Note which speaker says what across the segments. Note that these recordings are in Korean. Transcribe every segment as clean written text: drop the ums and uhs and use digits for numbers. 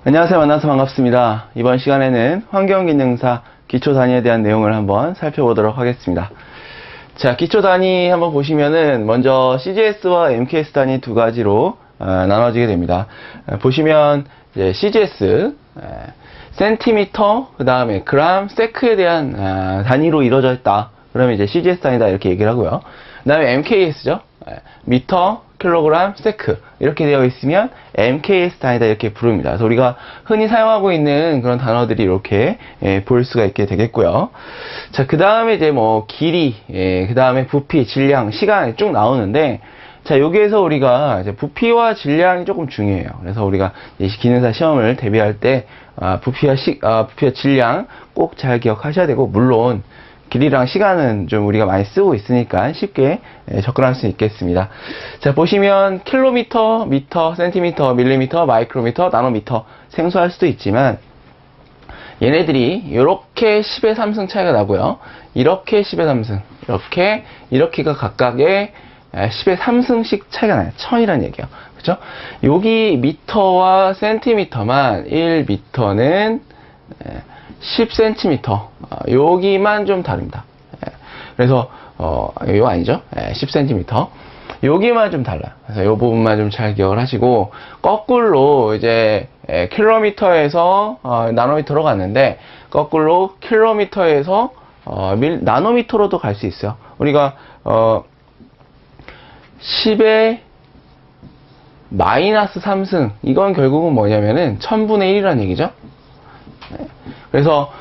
Speaker 1: 안녕하세요. 만나서 반갑습니다. 이번 시간에는 환경기능사 기초단위에 대한 내용을 한번 살펴보도록 하겠습니다. 자, 기초단위 한번 보시면은 먼저 CGS와 MKS 단위 두 가지로 나눠지게 됩니다. 보시면 이제 CGS 센티미터, 그 다음에 그램, 세크에 대한 단위로 이루어져 있다. 그러면 이제 CGS 단위다 이렇게 얘기를 하고요. 그 다음에 MKS죠. 미터, 킬로그램, 세크 이렇게 되어 있으면 MKS 단위다 이렇게 부릅니다. 그래서 우리가 흔히 사용하고 있는 그런 단어들이 이렇게 볼 수가 있게 되겠고요. 자, 그 다음에 이제 뭐 길이, 그 다음에 부피, 질량, 시간 쭉 나오는데, 자, 여기에서 우리가 이제 부피와 질량이 조금 중요해요. 그래서 우리가 기능사 시험을 대비할 때 부피와 질량 꼭 잘 기억하셔야 되고, 물론 길이랑 시간은 좀 우리가 많이 쓰고 있으니까 쉽게 접근할 수 있겠습니다. 자, 보시면 킬로미터, 미터, 센티미터, 밀리미터, 마이크로미터, 나노미터 생소할 수도 있지만 얘네들이 이렇게 10의 3승 차이가 나고요. 이렇게 10의 3승, 이렇게가 각각의 10의 3승씩 차이가 나요. 1000이라는 얘기예요. 그죠? 여기 미터와 센티미터만 1미터는 10cm, 여기만 좀 다릅니다. 그래서, 이거 아니죠? 10cm. 여기만 좀 달라요. 그래서 이 부분만 좀 잘 기억을 하시고, 거꾸로 이제, 킬로미터에서, 나노미터로 갔는데, 거꾸로 킬로미터에서, 나노미터로도 갈 수 있어요. 우리가, 10의 마이너스 3승. 이건 결국은 뭐냐면은, 1000분의 1이라는 얘기죠. 그래서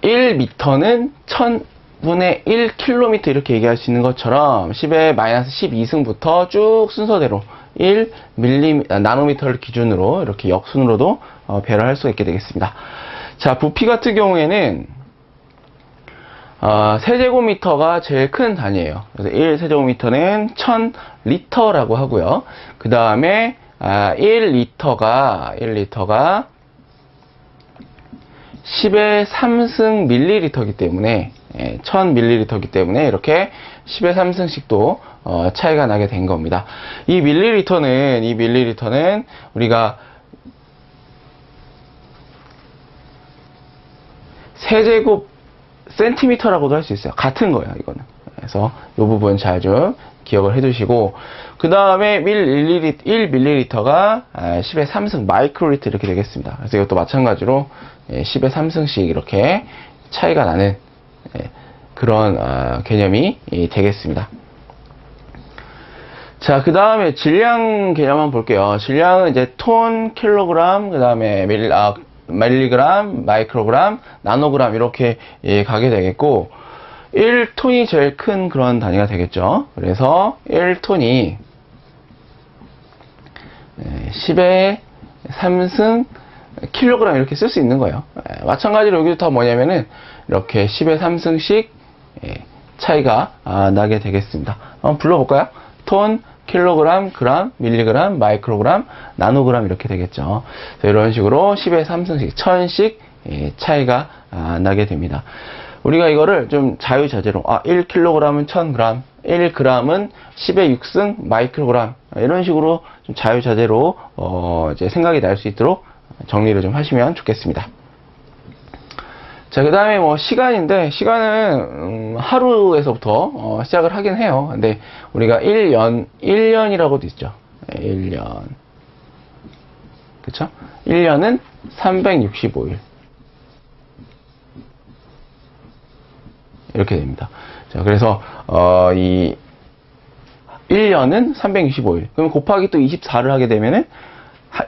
Speaker 1: 1m는 1000분의 1km 이렇게 얘기할 수 있는 것처럼 10의 마이너스 12승부터 쭉 순서대로 1나노미터를 기준으로 이렇게 역순으로도 배를 할 수가 있게 되겠습니다. 자, 부피 같은 경우에는 세제곱미터가 제일 큰 단위예요. 그래서 1세제곱미터는 1000리터라고 하고요. 그 다음에 1리터가 10의 3승 밀리리터이기 때문에 1000밀리리터이기 때문에 이렇게 10의 3승씩도 차이가 나게 된 겁니다. 이 밀리리터는 우리가 세제곱 센티미터라고도 할 수 있어요. 같은 거예요, 이거는. 그래서 이 부분 잘 좀 기억을 해두시고, 그 다음에 1밀리리터가 10의 3승 마이크로리터 이렇게 되겠습니다. 그래서 이것도 마찬가지로 10의 3승씩 이렇게 차이가 나는 그런 개념이 되겠습니다. 자, 그 다음에 질량 개념 한번 볼게요. 질량은 이제 톤, 킬로그램, 그 다음에 밀리그램, 마이크로그램, 나노그램 이렇게 가게 되겠고, 1톤이 제일 큰 그런 단위가 되겠죠. 그래서 1톤이 10의 3승 킬로그램 이렇게 쓸 수 있는 거예요. 마찬가지로 여기도 다 뭐냐면은 이렇게 10의 3승씩 차이가 나게 되겠습니다. 한번 불러볼까요? 톤, 킬로그램, 그램, 밀리그램, 마이크로그램, 나노그램 이렇게 되겠죠. 이런 식으로 10의 3승씩, 1000씩 차이가 나게 됩니다. 우리가 이거를 좀 자유자재로 1kg은 1000g, 1g은 10의 6승 마이크로그램 이런 식으로 좀 자유자재로 이제 생각이 날 수 있도록 정리를 좀 하시면 좋겠습니다. 자, 그 다음에 뭐 시간인데, 시간은 하루에서부터 시작을 하긴 해요. 근데 우리가 1년이라고도 있죠. 1년. 그쵸? 1년은 365일. 이렇게 됩니다. 자, 그래서 이 1년은 365일. 그럼 곱하기 또 24를 하게 되면은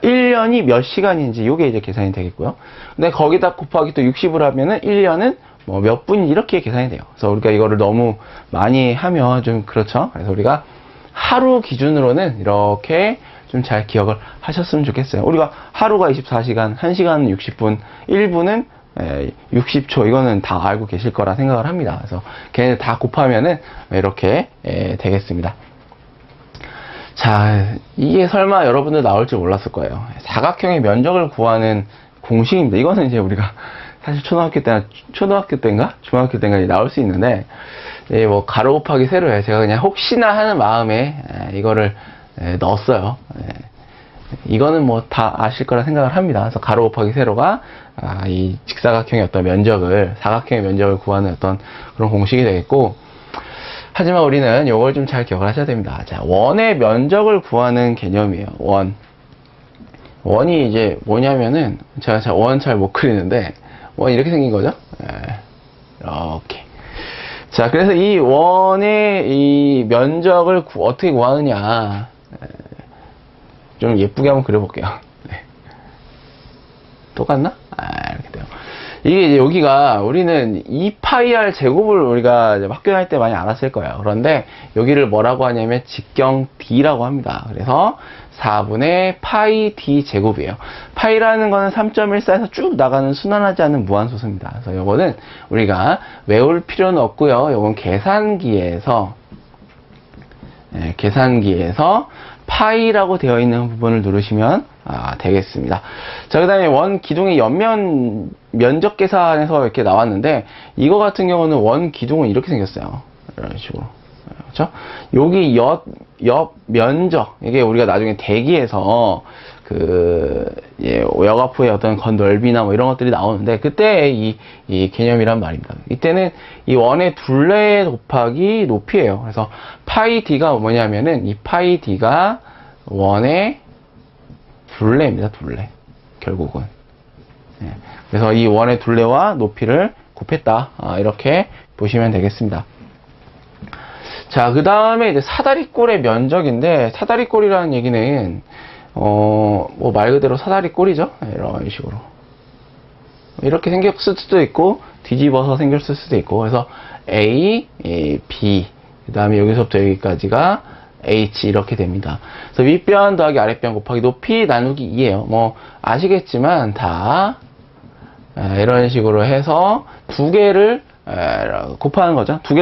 Speaker 1: 1년이 몇 시간인지 요게 이제 계산이 되겠고요. 근데 거기다 곱하기 또 60을 하면은 1년은 뭐 몇 분이 이렇게 계산이 돼요. 그래서 우리가 이거를 너무 많이 하면 좀 그렇죠. 그래서 우리가 하루 기준으로는 이렇게 좀 잘 기억을 하셨으면 좋겠어요. 우리가 하루가 24시간, 1시간은 60분, 1분은 60초 이거는 다 알고 계실 거라 생각을 합니다. 그래서 걔네 다 곱하면은 이렇게 되겠습니다. 자, 이게 설마 여러분들 나올 줄 몰랐을 거예요. 사각형의 면적을 구하는 공식입니다. 이거는 이제 우리가 사실 초등학교 때인가 중학교 때인가 나올 수 있는데, 뭐 가로 곱하기 세로예요. 제가 그냥 혹시나 하는 마음에 이거를 넣었어요. 이거는 뭐 다 아실 거라 생각을 합니다. 그래서 가로 곱하기 세로가 이 직사각형의 어떤 면적을, 사각형의 면적을 구하는 어떤 그런 공식이 되겠고, 하지만 우리는 이걸 좀 잘 기억을 하셔야 됩니다. 자, 원의 면적을 구하는 개념이에요. 원이 이제 뭐냐면은, 제가 원 잘 못 그리는데, 원 이렇게 생긴 거죠? 이렇게. 자, 그래서 이 원의 이 면적을 어떻게 구하느냐. 좀 예쁘게 한번 그려볼게요. 네. 똑같나? 이렇게 돼요. 이게 이제 여기가 우리는 2파이r 제곱을 우리가 이제 학교 다닐 때 많이 알았을 거예요. 그런데 여기를 뭐라고 하냐면 직경 D라고 합니다. 그래서 4분의 파이 D 제곱이에요. 파이라는 거는 3.14에서 쭉 나가는 순환하지 않는 무한소수입니다. 그래서 요거는 우리가 외울 필요는 없고요. 요건 계산기에서 파이라고 되어 있는 부분을 누르시면 되겠습니다. 자, 그 다음에 원 기둥의 옆면 면적 계산에서 이렇게 나왔는데, 이거 같은 경우는 원 기둥은 이렇게 생겼어요. 이런 식으로. 그렇죠? 여기 옆 면적, 이게 우리가 나중에 대기에서 여가포의 어떤 건 넓이나 뭐 이런 것들이 나오는데, 그때 이 개념이란 말입니다. 이때는 이 원의 둘레 곱하기 높이에요. 그래서 파이 d가 뭐냐면은, 이 파이 d가 원의 둘레입니다. 둘레. 결국은. 그래서 이 원의 둘레와 높이를 곱했다. 이렇게 보시면 되겠습니다. 자, 그 다음에 이제 사다리꼴의 면적인데, 사다리꼴이라는 얘기는 뭐 말 그대로 사다리꼴이죠. 이런 식으로 이렇게 생겼을 수도 있고, 뒤집어서 생겼을 수도 있고, 그래서 A, B, 그 다음에 여기서부터 여기까지가 H 이렇게 됩니다. 그래서 윗변 더하기 아랫변 곱하기 높이 나누기 2예요. 뭐 아시겠지만 다 이런 식으로 해서 두 개를 곱하는 거죠. 두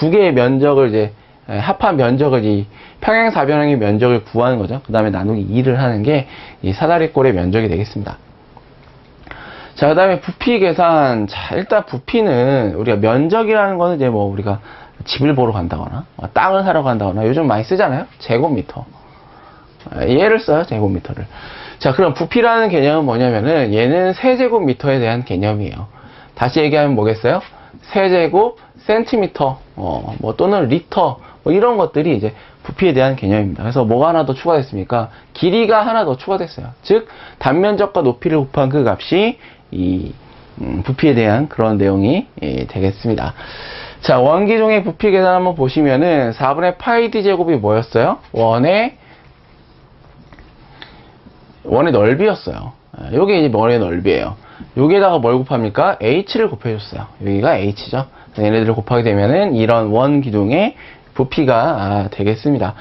Speaker 1: 개의 면적을 이제 합한 면적을 이 평행사변형의 면적을 구하는 거죠. 그 다음에 나누기 2를 하는 게 이 사다리꼴의 면적이 되겠습니다. 자, 그 다음에 부피 계산. 자, 일단 부피는 우리가 면적이라는 거는 이제 뭐 우리가 집을 보러 간다거나 땅을 사러 간다거나 요즘 많이 쓰잖아요. 제곱미터. 얘를 써요. 제곱미터를. 자, 그럼 부피라는 개념은 뭐냐면은 얘는 세제곱미터에 대한 개념이에요. 다시 얘기하면 뭐겠어요? 세제곱 센티미터, 뭐 또는 리터, 뭐 이런 것들이 이제 부피에 대한 개념입니다. 그래서 뭐가 하나 더 추가됐습니까? 길이가 하나 더 추가됐어요. 즉 단면적과 높이를 곱한 그 값이 이 부피에 대한 그런 내용이 되겠습니다. 자, 원기둥의 부피 계산 한번 보시면은 4분의 파이 d 제곱이 뭐였어요? 원의 넓이였어요. 요게 이제 원의 넓이에요. 여기에다가 뭘 곱합니까? h를 곱해줬어요. 여기가 h죠. 얘네들을 곱하게 되면은 이런 원 기둥의 부피가 되겠습니다.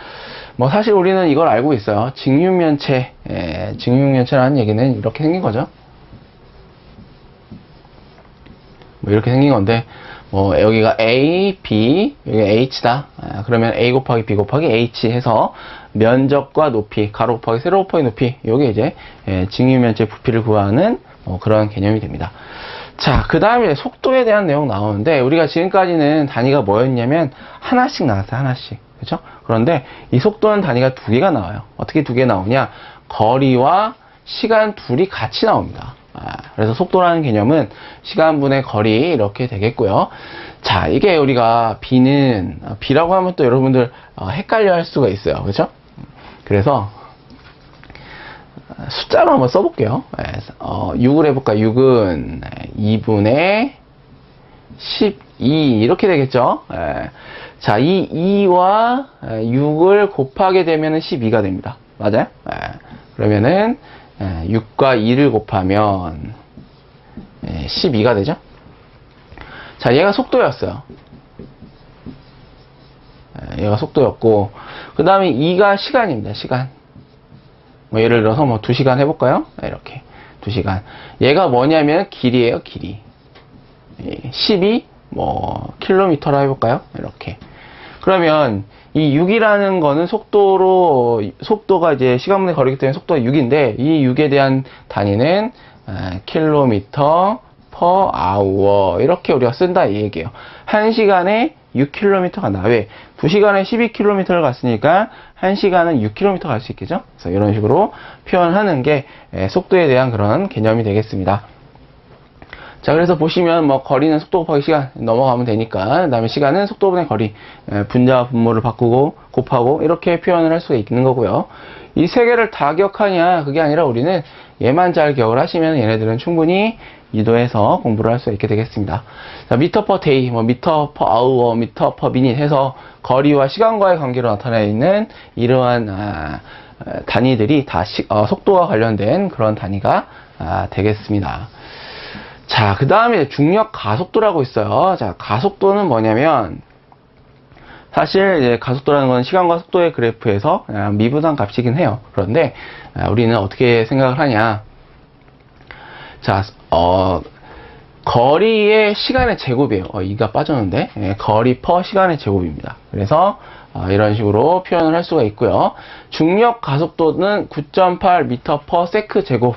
Speaker 1: 뭐 사실 우리는 이걸 알고 있어요. 직육면체라는 얘기는 이렇게 생긴 거죠. 뭐 이렇게 생긴 건데, 뭐 여기가 A, B, 여기가 H다. 그러면 A 곱하기 B 곱하기 H 해서 면적과 높이, 가로 곱하기 세로 곱하기 높이, 요게 이제 직육면체 부피를 구하는 그런 개념이 됩니다. 자, 그 다음에 속도에 대한 내용 나오는데, 우리가 지금까지는 단위가 뭐였냐면 하나씩 나왔어요. 하나씩. 그렇죠? 그런데 이 속도는 단위가 두 개가 나와요. 어떻게 두 개 나오냐? 거리와 시간 둘이 같이 나옵니다. 그래서 속도라는 개념은 시간분의 거리 이렇게 되겠고요. 자, 이게 우리가 B라고 하면 또 여러분들 헷갈려 할 수가 있어요. 그렇죠? 그래서 숫자로 한번 써볼게요. 6을 해볼까? 6은 2분의 12 이렇게 되겠죠. 자, 이 2와 6을 곱하게 되면 12가 됩니다. 맞아요? 그러면은 6과 2를 곱하면 12가 되죠. 자, 얘가 속도였어요. 얘가 속도였고, 그 다음에 2가 시간입니다. 시간. 뭐 예를 들어서 뭐 2시간 해볼까요? 이렇게 2시간. 얘가 뭐냐면 길이에요. 길이. 12 뭐 킬로미터라 해볼까요? 이렇게. 그러면 이 6이라는 거는 속도가 이제 시간분의 거리기 때문에 속도가 6인데, 이 6에 대한 단위는 킬로미터 per hour 이렇게 우리가 쓴다 이 얘기예요. 1시간에 6km가 나. 왜? 2시간에 12km를 갔으니까 1시간은 6km 갈 수 있겠죠? 그래서 이런 식으로 표현하는 게 속도에 대한 그런 개념이 되겠습니다. 자, 그래서 보시면 뭐 거리는 속도 곱하기 시간 넘어가면 되니까, 그 다음에 시간은 속도분의 거리, 분자와 분모를 바꾸고 곱하고 이렇게 표현을 할 수가 있는 거고요. 이 세 개를 다 기억하냐? 그게 아니라 우리는 얘만 잘 기억을 하시면 얘네들은 충분히 유도해서 공부를 할 수 있게 되겠습니다. 자, 미터 퍼 데이, 뭐 미터 퍼 아워, 미터 퍼 미닛 해서 거리와 시간과의 관계로 나타나 있는 이러한 단위들이 다 속도와 관련된 그런 단위가 되겠습니다. 자, 그 다음에 중력 가속도라고 있어요. 자, 가속도는 뭐냐면, 사실 이제 가속도라는 건 시간과 속도의 그래프에서 미분한 값이긴 해요. 그런데 우리는 어떻게 생각을 하냐. 자, 거리의 시간의 제곱이에요. 이가 빠졌는데, 거리 퍼 시간의 제곱입니다. 그래서 이런 식으로 표현을 할 수가 있고요. 중력 가속도는 9.8 미터 퍼 세크 제곱,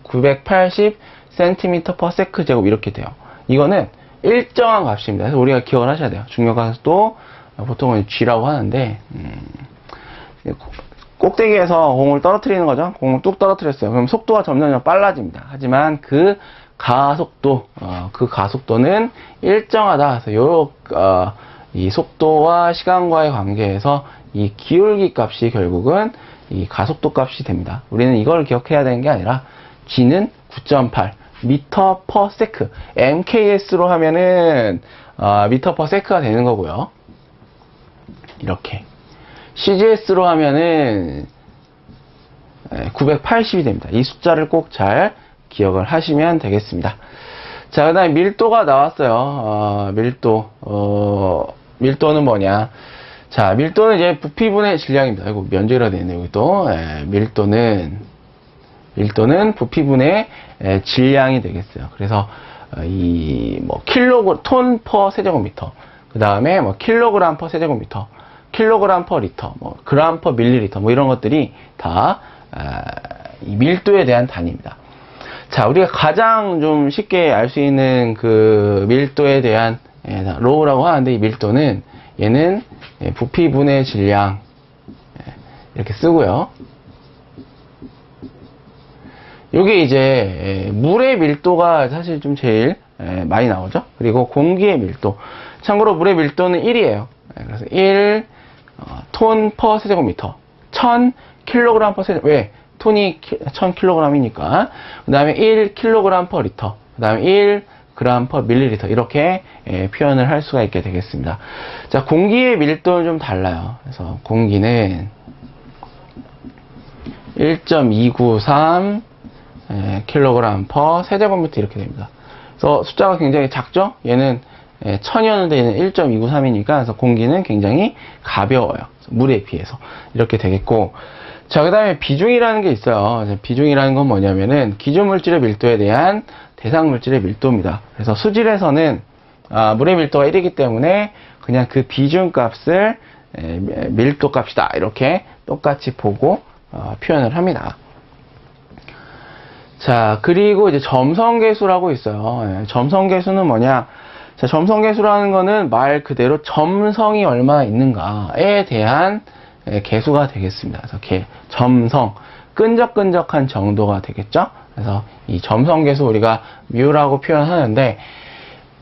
Speaker 1: 980 cm per sec 제곱 이렇게 돼요. 이거는 일정한 값입니다. 그래서 우리가 기억을 하셔야 돼요. 중력 가속도 보통은 G라고 하는데 꼭대기에서 공을 떨어뜨리는 거죠. 공을 뚝 떨어뜨렸어요. 그럼 속도가 점점 빨라집니다. 하지만 그 가속도, 그 가속도는 일정하다. 그래서 이 속도와 시간과의 관계에서 이 기울기 값이 결국은 이 가속도 값이 됩니다. 우리는 이걸 기억해야 되는 게 아니라 G는 9.8 미터 퍼 세크, MKS로 하면은 미터 퍼 세크가 되는 거고요. 이렇게 CGS로 하면은 980이 됩니다. 이 숫자를 꼭 잘 기억을 하시면 되겠습니다. 자, 그 다음에 밀도가 나왔어요. 밀도는 뭐냐? 자, 밀도는 이제 부피분의 질량입니다. 이거 면적이라 되어 있네요. 여기 또 밀도는 부피분의 질량이 되겠어요. 그래서 톤 퍼 세제곱미터, 그 다음에 킬로그램 퍼 세제곱미터, 킬로그램 퍼 리터, 그램 퍼 밀리리터, 이런 것들이 다 이 밀도에 대한 단위입니다. 자, 우리가 가장 좀 쉽게 알 수 있는 그 밀도에 대한 로우라고 하는데, 이 밀도는 얘는 부피분의 질량 이렇게 쓰고요. 요게 이제 물의 밀도가 사실 좀 제일 많이 나오죠. 그리고 공기의 밀도. 참고로 물의 밀도는 1이에요. 그래서 1 톤 퍼 세제곱미터, 1000kg 퍼 세제곱. 왜? 톤이 1000kg이니까. 그 다음에 1kg 퍼 리터, 그 다음에 1g 퍼 밀리리터 이렇게 표현을 할 수가 있게 되겠습니다. 자, 공기의 밀도는 좀 달라요. 그래서 공기는 1.293 킬로그램 퍼 세제곱미터 이렇게 됩니다. 그래서 숫자가 굉장히 작죠? 얘는 1000이었는데 얘는 1.293이니까 그래서 공기는 굉장히 가벼워요. 물에 비해서 이렇게 되겠고, 자, 그 다음에 비중이라는 게 있어요. 비중이라는 건 뭐냐면은 기존 물질의 밀도에 대한 대상 물질의 밀도입니다. 그래서 수질에서는 물의 밀도가 1이기 때문에 그냥 그 비중 값을 밀도 값이다 이렇게 똑같이 보고 표현을 합니다. 자, 그리고 이제 점성계수라고 있어요. 점성계수는 뭐냐? 자, 점성계수라는 거는 말 그대로 점성이 얼마나 있는가에 대한 계수가 되겠습니다. 그래서 점성, 끈적끈적한 정도가 되겠죠? 그래서 이 점성계수 우리가 뮤라고 표현하는데,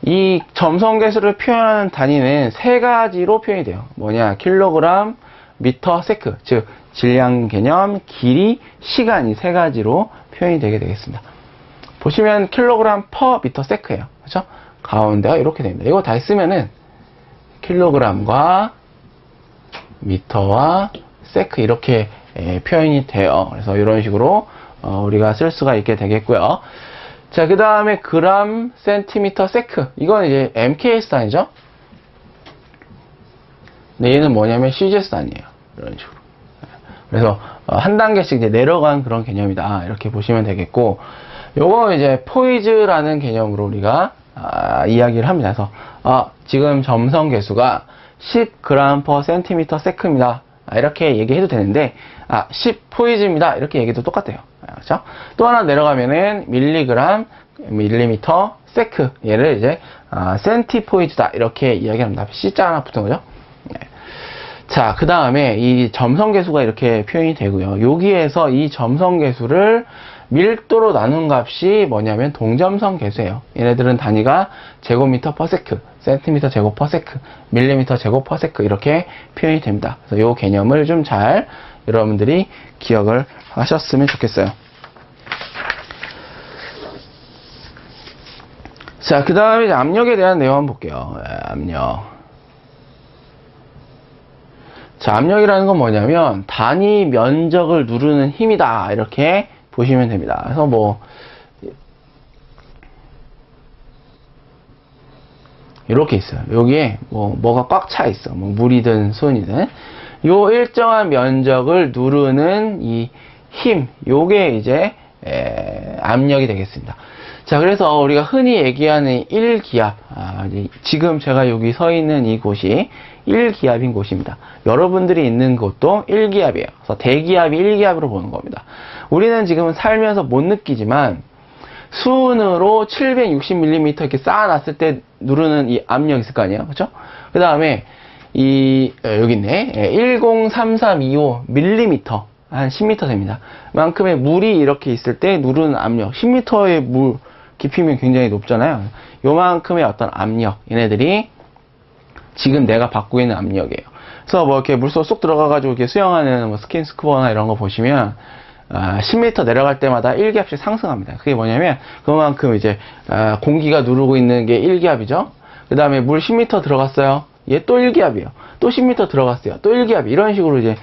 Speaker 1: 이 점성계수를 표현하는 단위는 세 가지로 표현이 돼요. 뭐냐? 킬로그램, 미터, 세크. 즉, 질량 개념, 길이, 시간 이 세 가지로 표현이 되게 되겠습니다. 보시면 킬로그램 퍼 미터 세크예요. 그렇죠? 가운데가 이렇게 됩니다. 이거 다 쓰면은 킬로그램과 미터와 세크 이렇게 표현이 돼요. 그래서 이런 식으로 우리가 쓸 수가 있게 되겠고요. 자, 그 다음에 그램, 센티미터, 세크. 이건 이제 MKS 단위죠. 근데 얘는 뭐냐면 CGS 단위예요. 이런 식으로. 그래서 한 단계씩 이제 내려간 그런 개념이다. 이렇게 보시면 되겠고, 요거 이제 포이즈라는 개념으로 우리가 이야기를 합니다. 그래서 지금 점성 계수가 10g per cm 세크입니다. 이렇게 얘기해도 되는데 10 포이즈입니다. 이렇게 얘기도 똑같아요. 그렇죠? 또 하나 내려가면은 밀리그램, 밀리미터, 세크, 얘를 이제 센티포이드다 이렇게 이야기합니다. C자 하나 붙은 거죠. 네. 자, 그 다음에 이 점성계수가 이렇게 표현이 되고요. 여기에서 이 점성계수를 밀도로 나눈 값이 뭐냐면 동점성계수예요. 얘네들은 단위가 제곱미터 퍼 세크, 센티미터 제곱 퍼 세크, 밀리미터 제곱 퍼 세크 이렇게 표현이 됩니다. 그래서 이 개념을 좀 잘 여러분들이 기억을 하셨으면 좋겠어요. 자, 그 다음에 압력에 대한 내용 한번 볼게요. 압력. 자, 압력이라는 건 뭐냐면 단위 면적을 누르는 힘이다 이렇게 보시면 됩니다. 그래서 뭐 이렇게 있어요. 여기에 뭐가 꽉 차 있어. 뭐 물이든 수은이든 요 일정한 면적을 누르는 이 힘, 요게 이제 압력이 되겠습니다. 자, 그래서 우리가 흔히 얘기하는 1기압, 지금 제가 여기 서 있는 이곳이 1기압인 곳입니다. 여러분들이 있는 곳도 1기압이에요. 그래서 대기압이 1기압으로 보는 겁니다. 우리는 지금 살면서 못 느끼지만 수은으로 760mm 이렇게 쌓아놨을 때 누르는 이 압력 있을 거 아니에요? 그렇죠? 그 다음에 여기 있네. 103325mm, 한 10m 됩니다. 만큼의 물이 이렇게 있을 때 누르는 압력, 10m의 물 깊이면 굉장히 높잖아요. 요만큼의 어떤 압력, 얘네들이 지금 내가 받고 있는 압력이에요. 그래서 뭐 이렇게 물속 쏙 들어가가지고 이렇게 수영하는 뭐 스킨스쿠버나 이런 거 보시면 10m 내려갈 때마다 1기압씩 상승합니다. 그게 뭐냐면 그만큼 이제 공기가 누르고 있는 게 1기압이죠. 그 다음에 물 10m 들어갔어요. 얘 또 1기압이에요. 또 10m 들어갔어요. 또 1기압. 이런 식으로 이제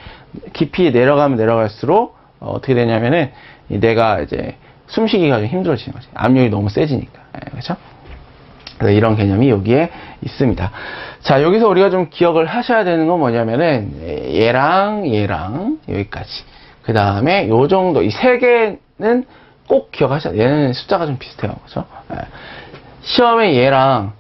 Speaker 1: 깊이 내려가면 내려갈수록 어떻게 되냐면은 내가 이제 숨쉬기가 좀 힘들어지는 거지. 압력이 너무 세지니까. 그렇죠? 그래서 이런 개념이 여기에 있습니다. 자, 여기서 우리가 좀 기억을 하셔야 되는 건 뭐냐면은 얘랑 여기까지. 그 다음에 요 정도, 이 세 개는 꼭 기억하셔야 돼요. 얘는 숫자가 좀 비슷해요. 그렇죠? 시험에 얘랑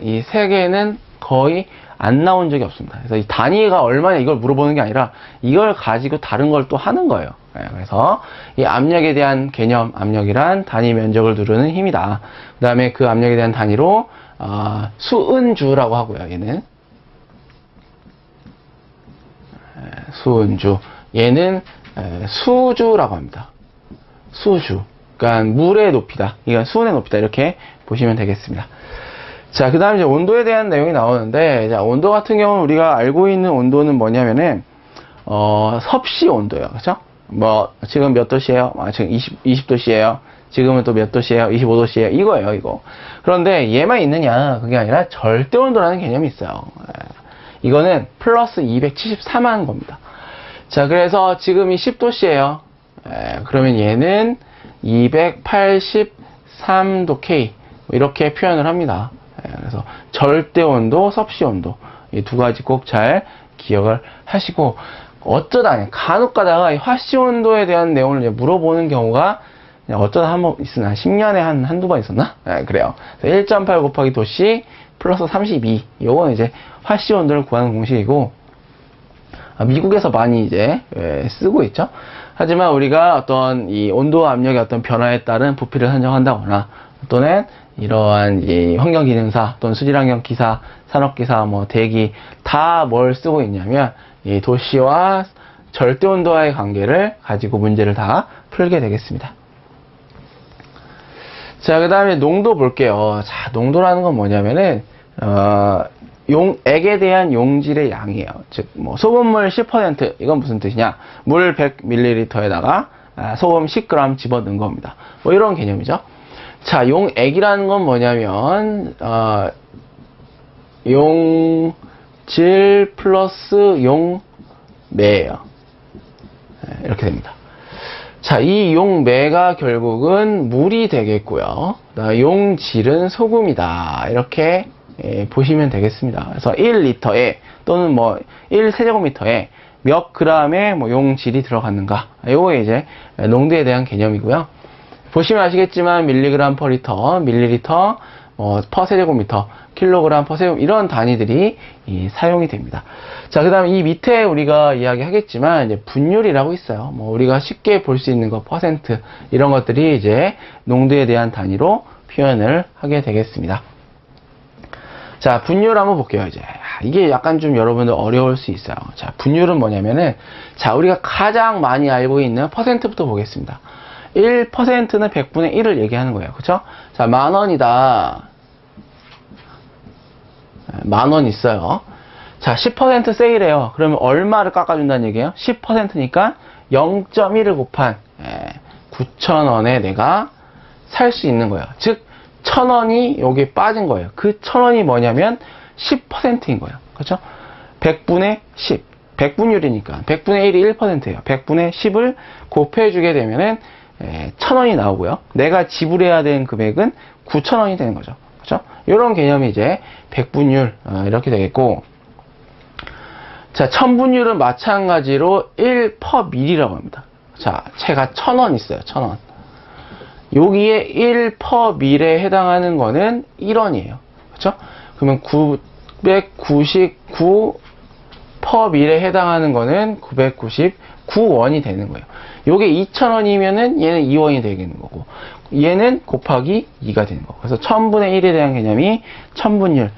Speaker 1: 이 세 개는 거의 안 나온 적이 없습니다. 그래서 이 단위가 얼마냐 이걸 물어보는 게 아니라 이걸 가지고 다른 걸 또 하는 거예요. 그래서 이 압력에 대한 개념, 압력이란 단위 면적을 누르는 힘이다. 그 다음에 그 압력에 대한 단위로 수은주라고 하고요. 얘는 수은주, 얘는 수주라고 합니다. 수주, 그러니까 물의 높이다. 이건 수은의 높이다. 이렇게 보시면 되겠습니다. 자, 그 다음에 이제 온도에 대한 내용이 나오는데, 자, 온도 같은 경우는 우리가 알고 있는 온도는 뭐냐면은, 섭씨 온도예요. 그쵸? 뭐, 지금 몇 도씨예요? 지금 20도씨예요. 지금은 또 몇 도씨예요? 25도씨예요. 이거예요, 이거. 그런데 얘만 있느냐? 그게 아니라 절대 온도라는 개념이 있어요. 이거는 플러스 274만 겁니다. 자, 그래서 지금이 10도씨예요. 그러면 얘는 283도 K. 이렇게 표현을 합니다. 그래서 절대 온도, 섭씨 온도 이 두 가지 꼭 잘 기억을 하시고, 어쩌다 간혹 가다가 이 화씨 온도에 대한 내용을 이제 물어보는 경우가 어쩌다 한번 있으나 10년에 한두 번 있었나? 그래요. 1.8 곱하기 도씨 플러스 32. 요건 이제 화씨 온도를 구하는 공식이고, 미국에서 많이 이제 쓰고 있죠. 하지만 우리가 어떤 이 온도와 압력의 어떤 변화에 따른 부피를 산정한다거나 또는 이러한 이 환경기능사 또는 수질환경기사, 산업기사, 뭐 대기 다 뭘 쓰고 있냐면 이 도시와 절대온도와의 관계를 가지고 문제를 다 풀게 되겠습니다. 자, 그 다음에 농도 볼게요. 자, 농도라는 건 뭐냐면은 액에 대한 용질의 양이에요. 즉, 뭐 소금물 10% 이건 무슨 뜻이냐? 물 100ml에다가 소금 10g 집어넣은 겁니다. 뭐 이런 개념이죠. 자, 용액이라는 건 뭐냐면 용질 플러스 용매예요. 이렇게 됩니다. 자, 이 용매가 결국은 물이 되겠고요. 용질은 소금이다. 이렇게 보시면 되겠습니다. 그래서 1리터에 또는 뭐 1세제곱미터에 몇 g의 뭐 용질이 들어갔는가. 요게 이제 농도에 대한 개념이고요. 보시면 아시겠지만 밀리그램 퍼 리터, 밀리리터, 퍼 세제곱미터, 킬로그램 퍼 세제곱 이런 단위들이 사용이 됩니다. 자, 그 다음에 이 밑에 우리가 이야기하겠지만 이제 분율이라고 있어요. 뭐 우리가 쉽게 볼 수 있는 거 퍼센트 이런 것들이 이제 농도에 대한 단위로 표현을 하게 되겠습니다. 자, 분율 한번 볼게요, 이제. 이게 약간 좀 여러분들 어려울 수 있어요. 자, 분율은 뭐냐면은, 자, 우리가 가장 많이 알고 있는 퍼센트부터 보겠습니다. 1%는 100분의 1을 얘기하는 거예요. 그쵸? 자, 10,000원이다. 10,000원 있어요. 자, 10% 세일해요. 그러면 얼마를 깎아준다는 얘기예요? 10%니까 0.1을 곱한 9,000원에 내가 살 수 있는 거예요. 즉, 1,000원이 여기 빠진 거예요. 그 1,000원이 뭐냐면 10%인 거예요. 그렇죠? 100분의 10. 100분율이니까 100분의 1이 1%예요. 100분의 10을 곱해주게 되면은 1,000원이 나오고요. 내가 지불해야 되는 금액은 9,000원이 되는 거죠. 그렇죠? 이런 개념이 이제 100분율 이렇게 되겠고, 자, 1000분율은 마찬가지로 1/ml라고 합니다. 자, 채가 1,000원 있어요. 1,000원. 여기에 1/ml에 해당하는 거는 1원이에요. 그렇죠? 그러면 999/ml에 해당하는 거는 999원이 되는 거예요. 요게 2,000원이면은 얘는 2원이 되겠는 거고, 얘는 곱하기 2가 되는 거고. 그래서 1000분의 1에 대한 개념이 1000분율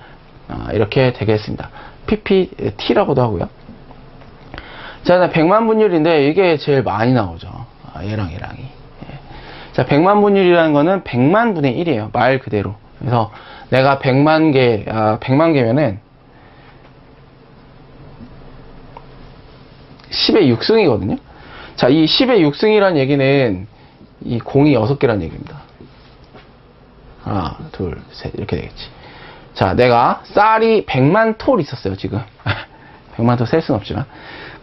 Speaker 1: 이렇게 되겠습니다. PPT라고도 하고요. 자, 100만 분율인데 이게 제일 많이 나오죠. 얘랑이. 자, 100만 분율이라는 거는 100만 분의 1이에요. 말 그대로. 그래서 내가 100만 개면은 10의 6승이거든요. 자, 이 10의 6승이란 얘기는 이 공이 6개란 얘기입니다. 하나, 둘, 셋 이렇게 되겠지. 자, 내가 쌀이 100만 톨 있었어요, 지금. 100만 톨 셀 수는 없지만.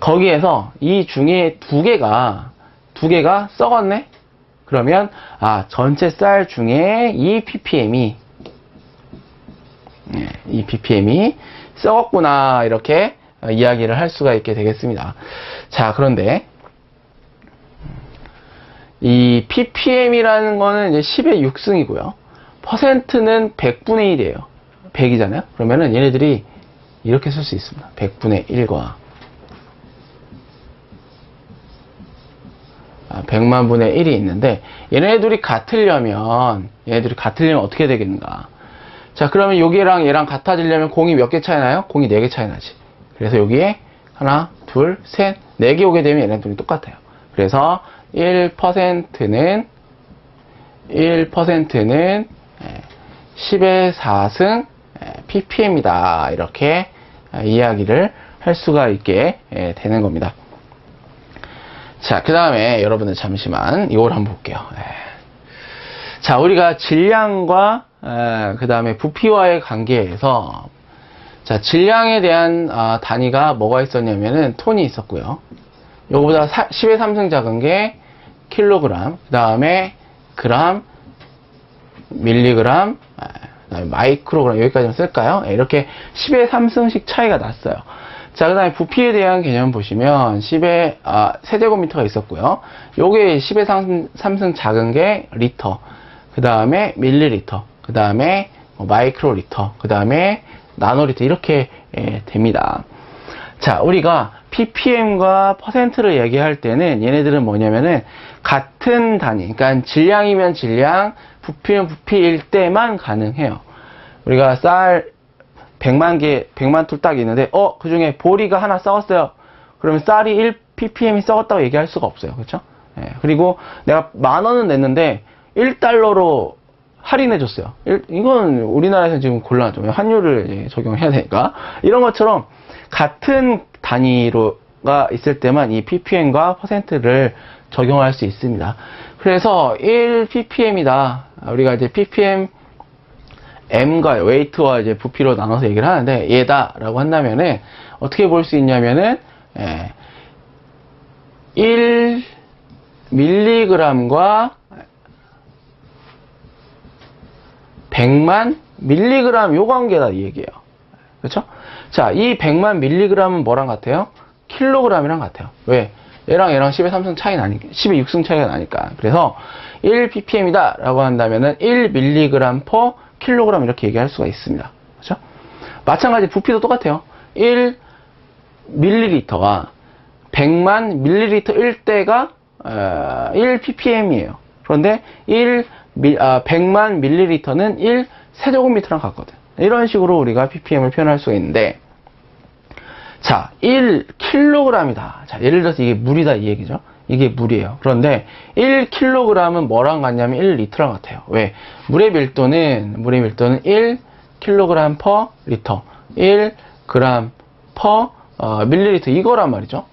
Speaker 1: 거기에서 이 중에 두 개가 썩었네? 그러면, 전체 쌀 중에 이 ppm이 썩었구나, 이렇게 이야기를 할 수가 있게 되겠습니다. 자, 그런데, 이 ppm이라는 거는 이제 10의 6승이고요. 퍼센트는 100분의 1이에요. 100이잖아요? 그러면은 얘네들이 이렇게 쓸 수 있습니다. 100분의 1과 100만 분의 1이 있는데, 얘네들이 같으려면 어떻게 되겠는가? 자, 그러면 여기랑 얘랑 같아지려면 공이 몇 개 차이 나요? 공이 4개 차이 나지. 그래서 여기에 하나, 둘, 셋, 4개 오게 되면 얘네들이 똑같아요. 그래서 1%는 10의 4승 ppm이다. 이렇게 이야기를 할 수가 있게 되는 겁니다. 자, 그 다음에 여러분들 잠시만 이걸 한번 볼게요. 자, 우리가 질량과 그 다음에 부피와의 관계에서, 자, 질량에 대한 단위가 뭐가 있었냐면은 톤이 있었고요. 요거보다 10의 3승 작은 게 킬로그램, 그 다음에 그램, 밀리그램, 그다음에 마이크로그램, 여기까지만 쓸까요? 이렇게 10의 3승씩 차이가 났어요. 자, 그 다음에 부피에 대한 개념 보시면 10의 세제곱미터가 있었고요. 요게 10의 3승 작은 게 리터, 그 다음에 밀리리터, 그 다음에 마이크로리터, 그 다음에 나노리터, 이렇게 됩니다. 자, 우리가 ppm과 퍼센트를 얘기할 때는 얘네들은 뭐냐면은 같은 단위, 그러니까 질량이면 질량, 부피면 부피일 때만 가능해요. 우리가 쌀 100만 톨 딱 있는데, 그 중에 보리가 하나 썩었어요. 그러면 쌀이 1ppm이 썩었다고 얘기할 수가 없어요. 그렇죠? 그리고 내가 10,000원은 냈는데 1달러로 할인해 줬어요. 이건 우리나라에서 지금 곤란하죠. 환율을 적용해야 되니까. 이런 것처럼 같은 단위로가 있을 때만 이 ppm과 퍼센트를 적용할 수 있습니다. 그래서 1ppm이다. 우리가 이제 ppm m과 웨이트와 이제 부피로 나눠서 얘기를 하는데, 얘다라고 한다면은 어떻게 볼 수 있냐면은 1mg과 100만 mg 요 관계다, 이 얘기예요. 그렇죠? 자, 이 100만 mg은 뭐랑 같아요? 킬로그램이랑 같아요. 왜? 얘랑 10의 3승 차이 나니까, 10의 6승 차이가 나니까. 그래서 1ppm이다 라고 한다면은 1mg per 킬로그램 이렇게 얘기할 수가 있습니다. 그렇죠? 마찬가지 부피도 똑같아요. 1ml가 100만 ml일 때가 1ppm이에요. 그런데 1 100만 밀리리터는 1 세제곱미터랑 같거든. 이런 식으로 우리가 ppm을 표현할 수가 있는데, 자, 1kg이다. 자, 예를 들어서 이게 물이다 이 얘기죠. 이게 물이에요. 그런데 1kg은 뭐랑 같냐면 1리터랑 같아요. 왜? 물의 밀도는 1kg per 리터, 1g per 밀리리터 이거란 말이죠.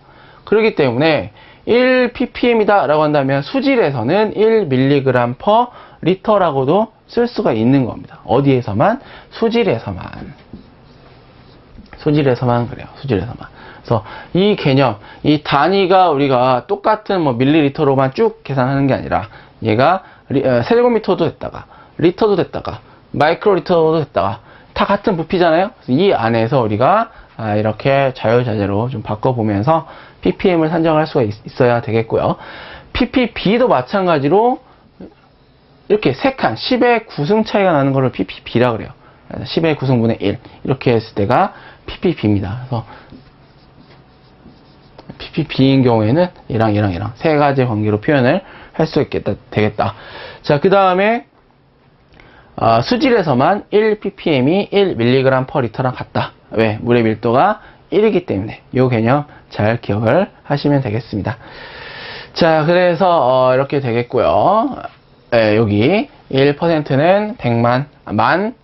Speaker 1: 그렇기 때문에 1ppm이다 라고 한다면 수질에서는 1mg per 리터라고도 쓸 수가 있는 겁니다. 어디에서만? 수질에서만 그래요. 수질에서만. 그래서 이 개념, 이 단위가 우리가 똑같은 뭐 밀리리터로만 쭉 계산하는 게 아니라 얘가 세제곱미터도 됐다가 리터도 됐다가 마이크로리터도 됐다가 다 같은 부피잖아요. 이 안에서 우리가 이렇게 자유자재로 좀 바꿔보면서 ppm을 산정할 수가 있어야 되겠고요. ppb도 마찬가지로 이렇게 3칸 10의 9승 차이가 나는 거를 ppb라 그래요. 10의 9승분의 1 이렇게 했을 때가 ppb입니다. 그래서 ppb인 경우에는 얘랑 세 가지 관계로 표현을 할 수 되겠다. 자, 그 다음에 수질에서만 1ppm이 1mg per 리터랑 같다. 왜? 물의 밀도가 1이기 때문에 이 개념 잘 기억을 하시면 되겠습니다. 자, 그래서 이렇게 되겠고요. 여기 1%는 100만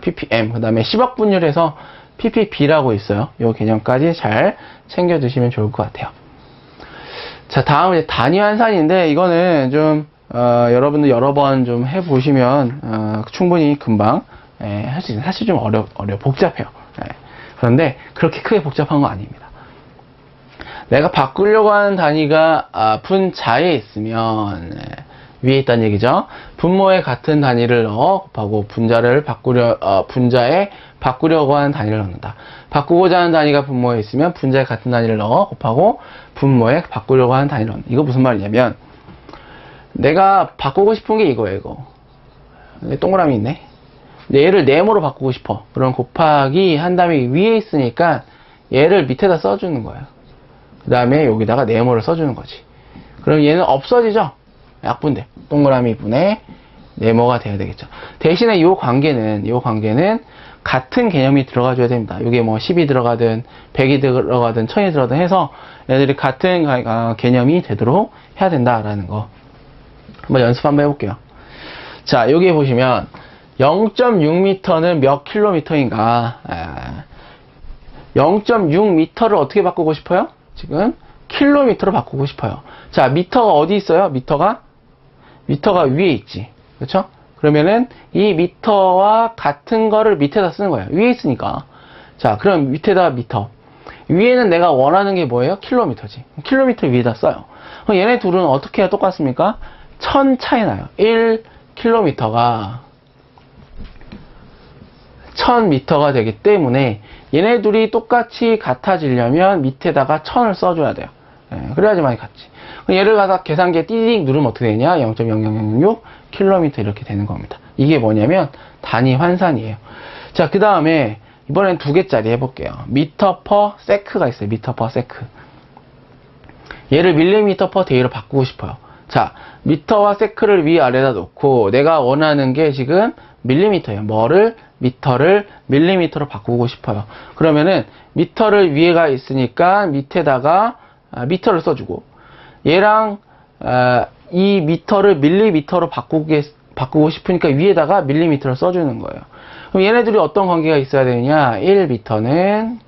Speaker 1: ppm, 그 다음에 10억 분율에서 ppb라고 있어요. 이 개념까지 잘 챙겨두시면 좋을 것 같아요. 자, 다음은 이제 단위 환산인데, 이거는 좀 여러분들 여러 번 좀 해보시면 충분히 금방 할 수 있는, 사실 좀 복잡해요. 그런데 그렇게 크게 복잡한 거 아닙니다. 내가 바꾸려고 하는 단위가 분자에 있으면 위에 있다는 얘기죠. 분모에 같은 단위를 넣어 곱하고 분자에 바꾸려고 하는 단위를 넣는다. 바꾸고자 하는 단위가 분모에 있으면 분자에 같은 단위를 넣어 곱하고 분모에 바꾸려고 하는 단위를 넣는다. 이거 무슨 말이냐면 내가 바꾸고 싶은 게 이거예요. 이거 동그라미 있네. 얘를 네모로 바꾸고 싶어. 그럼 곱하기 한 다음에 위에 있으니까 얘를 밑에다 써주는 거예요. 그 다음에 여기다가 네모를 써주는 거지. 그럼 얘는 없어지죠. 약분돼. 동그라미 분의 네모가 돼야 되겠죠. 대신에 이 관계는 같은 개념이 들어가줘야 됩니다. 이게 뭐 10이 들어가든 100이 들어가든 1000이 들어가든 해서 얘들이 같은 개념이 되도록 해야 된다라는 거 한번 연습 한번 해볼게요. 자, 여기 보시면 0.6m는 몇 킬로미터인가? 0.6m를 어떻게 바꾸고 싶어요? 지금 킬로미터로 바꾸고 싶어요. 자, 미터가 어디 있어요? 미터가 위에 있지. 그렇죠? 그러면은 이 미터와 같은 거를 밑에다 쓰는 거예요. 위에 있으니까. 자, 그럼 밑에다 미터. 위에는 내가 원하는 게 뭐예요? 킬로미터지. 킬로미터 위에다 써요. 그럼 얘네 둘은 어떻게 해야 똑같습니까? 1000 차이 나요. 1킬로미터가 1000m가 되기 때문에 얘네 둘이 똑같이 같아지려면 밑에다가 1000을 써줘야 돼요. 그래야지만 같지. 얘를 갖다 계산기에 띠딩 누르면 어떻게 되냐? 0.0006km 이렇게 되는 겁니다. 이게 뭐냐면 단위 환산이에요. 자, 그 다음에 이번엔 2개짜리 해볼게요. 미터 퍼 세크가 있어요. 미터 퍼 세크. 얘를 밀리미터 퍼 데이로 바꾸고 싶어요. 자, 미터와 세크를 위아래다 놓고 내가 원하는 게 지금 밀리미터예요. 미터를 밀리미터로 바꾸고 싶어요. 그러면은 미터를 위에가 있으니까 밑에다가 미터를 써주고 얘랑 이 미터를 밀리미터로 바꾸고 싶으니까 위에다가 밀리미터를 써주는 거예요. 그럼 얘네들이 어떤 관계가 있어야 되느냐? 1미터는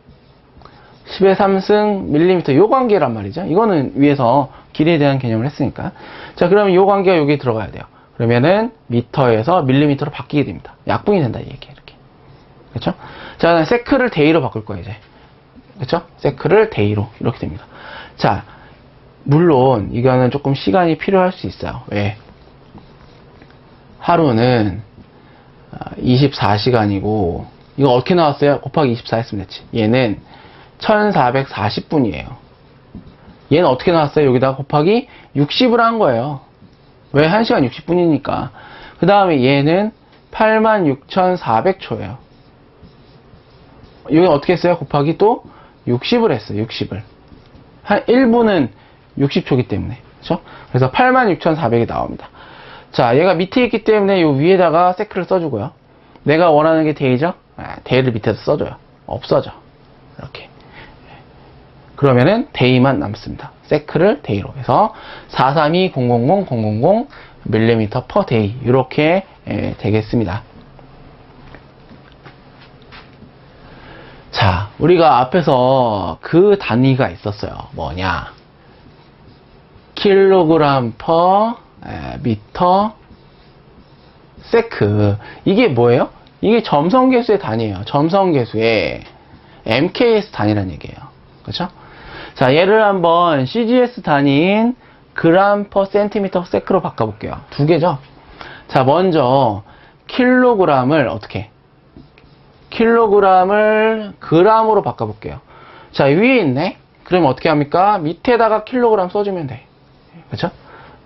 Speaker 1: 10의 3승 밀리미터 요 관계란 말이죠. 이거는 위에서 길이에 대한 개념을 했으니까. 자, 그러면 요 관계가 여기 들어가야 돼요. 그러면은 미터에서 밀리미터로 바뀌게 됩니다. 약분이 된다 이 얘기 이렇게. 그렇죠? 자, 세크를 데이로 바꿀 거예요 이제. 그렇죠? 세크를 데이로 이렇게 됩니다. 자, 물론 이거는 조금 시간이 필요할 수 있어요. 왜? 하루는 24시간이고 이거 어떻게 나왔어요? 곱하기 24 했으면 됐지. 얘는 1440분이에요. 얘는 어떻게 나왔어요? 여기다가 곱하기 60을 한 거예요. 왜? 1시간 60분이니까. 그 다음에 얘는 86,400초예요. 여기 어떻게 했어요? 곱하기 또 60을 했어요. 60을. 한 1분은 60초기 때문에. 그렇죠? 그래서 86,400이 나옵니다. 자, 얘가 밑에 있기 때문에 요 위에다가 세크를 써주고요. 내가 원하는 게 데이죠? 데이를 밑에서 써줘요. 없어져. 이렇게. 그러면은 데이만 남습니다. 세크를 데이로 해서 432,000,000 밀리미터 퍼 데이 이렇게 되겠습니다. 자, 우리가 앞에서 그 단위가 있었어요. 뭐냐? 킬로그램 퍼 미터 세크. 이게 뭐예요? 이게 점성계수의 단위예요. 점성계수의 MKS 단위란 얘기예요. 그렇죠? 자, 얘를 한번 CGS 단위인 그램 퍼 센티미터 세크로 바꿔볼게요. 두 개죠? 자, 먼저 킬로그램을 어떻게? 킬로그램을 그램으로 바꿔볼게요. 자, 위에 있네? 그러면 어떻게 합니까? 밑에다가 킬로그램 써주면 돼. 그렇죠?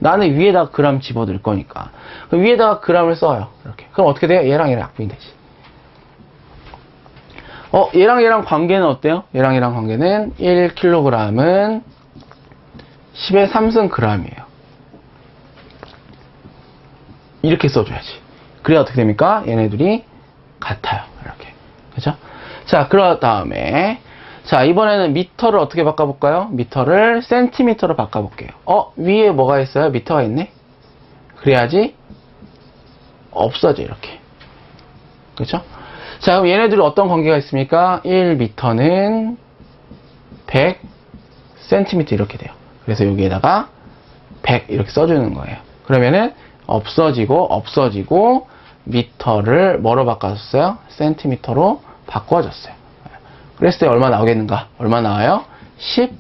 Speaker 1: 나는 위에다가 그램 집어넣을 거니까. 그럼 위에다가 그램을 써요. 이렇게. 그럼 어떻게 돼요? 얘랑 얘랑 약분이 되지. 얘랑 얘랑 관계는 어때요? 얘랑 얘랑 관계는 1kg은 10의 3승 g이에요. 이렇게 써줘야지. 그래야 어떻게 됩니까? 얘네들이 같아요. 이렇게. 그죠? 자, 그런 다음에, 자, 이번에는 미터를 어떻게 바꿔볼까요? 미터를 센티미터로 바꿔볼게요. 위에 뭐가 있어요? 미터가 있네? 그래야지 없어져, 이렇게. 그쵸? 자, 그럼 얘네들이 어떤 관계가 있습니까? 1미터는 100cm 이렇게 돼요. 그래서 여기에다가 100 이렇게 써주는 거예요. 그러면은 없어지고 미터를 뭐로 바꿔줬어요? 센티미터로 바꿔줬어요. 그랬을 때 얼마 나오겠는가? 얼마 나와요? 10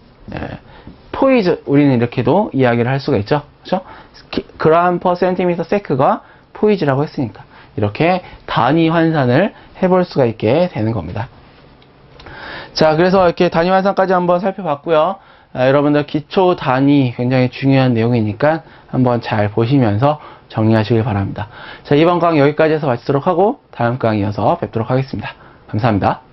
Speaker 1: 포이즈. 우리는 이렇게도 이야기를 할 수가 있죠. 그렇죠? 그램 퍼 센티미터 세크가 포이즈라고 했으니까 이렇게 단위 환산을 해볼 수가 있게 되는 겁니다. 자, 그래서 이렇게 단위 환산까지 한번 살펴봤고요. 여러분들 기초 단위 굉장히 중요한 내용이니까 한번 잘 보시면서 정리하시길 바랍니다. 자, 이번 강의 여기까지 해서 마치도록 하고 다음 강의 이어서 뵙도록 하겠습니다. 감사합니다.